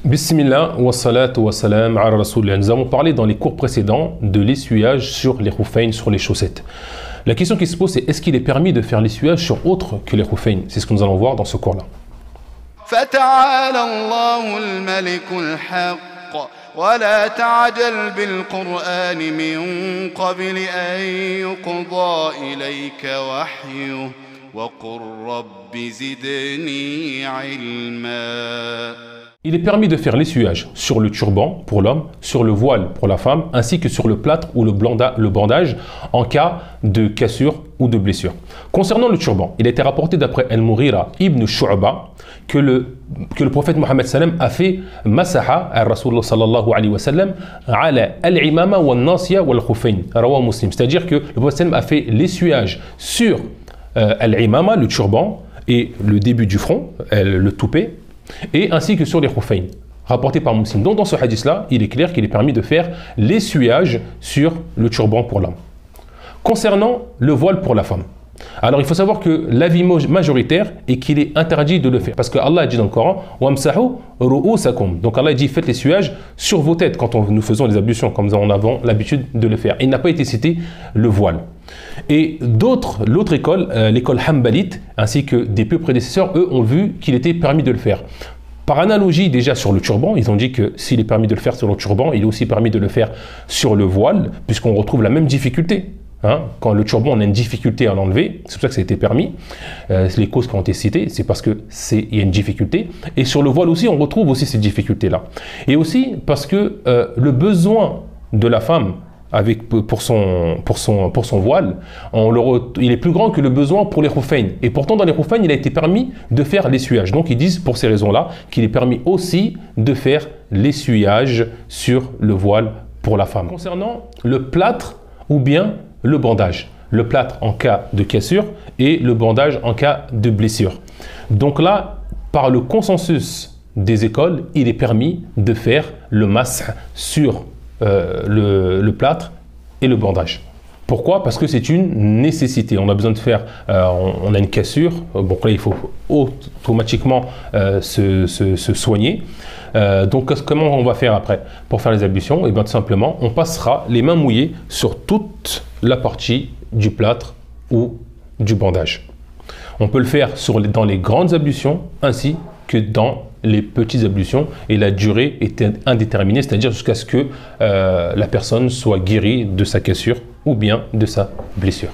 Bismillah wa salatu wa salam ala rasulillah. Nous avons parlé dans les cours précédents de l'essuyage sur les khuffayn, sur les chaussettes. La question qui se pose, c'est est-ce qu'il est permis de faire l'essuyage sur autre que les khuffayn? C'est ce que nous allons voir dans ce cours-là. ولا تعجل بالقرآن من قبل أن يقضى إليك وحيه وقل رب زدني علما. Il est permis de faire l'essuyage sur le turban pour l'homme, sur le voile pour la femme, ainsi que sur le plâtre ou le bandage en cas de cassure ou de blessure. Concernant le turban, il a été rapporté d'après Al-Mughira ibn Shu'ba que le prophète Mohammed sallam a fait masaha à Rasulullah sallallahu alayhi wa sallam ala al-imama wa al-nasiya wa al-khuffayn, rawa Muslim. C'est-à-dire que le prophète sallam a fait l'essuyage sur al-imama, le turban, et le début du front, le toupet, et ainsi que sur les khuffayn, rapporté par Muslim. Donc dans ce hadith-là, il est clair qu'il est permis de faire l'essuyage sur le turban pour l'homme. Concernant le voile pour la femme, alors il faut savoir que l'avis majoritaire est qu'il est interdit de le faire. Parce que Allah a dit dans le Coran, وَامْسَحُوا رُؤُوسَكُمْ. Donc Allah a dit faites l'essuyage sur vos têtes quand nous faisons les ablutions, comme nous en avons l'habitude de le faire. Il n'a pas été cité le voile. Et l'autre école, l'école Hanbalite, ainsi que des peu prédécesseurs, eux ont vu qu'il était permis de le faire. Par analogie déjà sur le turban, ils ont dit que s'il est permis de le faire sur le turban, il est aussi permis de le faire sur le voile, puisqu'on retrouve la même difficulté. Quand le turban, on a une difficulté à l'enlever, c'est pour ça que ça a été permis. Les causes qui ont été citées, c'est parce qu'il y a une difficulté. Et sur le voile aussi, on retrouve aussi ces difficultés-là. Et aussi parce que le besoin de la femme pour son voile, il est plus grand que le besoin pour les khuffayn. Et pourtant, dans les khuffayn, il a été permis de faire l'essuyage. Donc, ils disent pour ces raisons-là qu'il est permis aussi de faire l'essuyage sur le voile pour la femme. Concernant le plâtre ou bien le bandage. Le plâtre en cas de cassure et le bandage en cas de blessure. Donc là, par le consensus des écoles, il est permis de faire le masah sur le plâtre et le bandage. Pourquoi? Parce que c'est une nécessité. On a besoin de faire, on a une cassure, donc là il faut automatiquement se soigner. Donc comment on va faire après pour faire les ablutions? Et bien tout simplement, on passera les mains mouillées sur toute la partie du plâtre ou du bandage. On peut le faire dans les grandes ablutions ainsi que dans les petites ablutions, et la durée est indéterminée, c'est-à-dire jusqu'à ce que la personne soit guérie de sa cassure ou bien de sa blessure.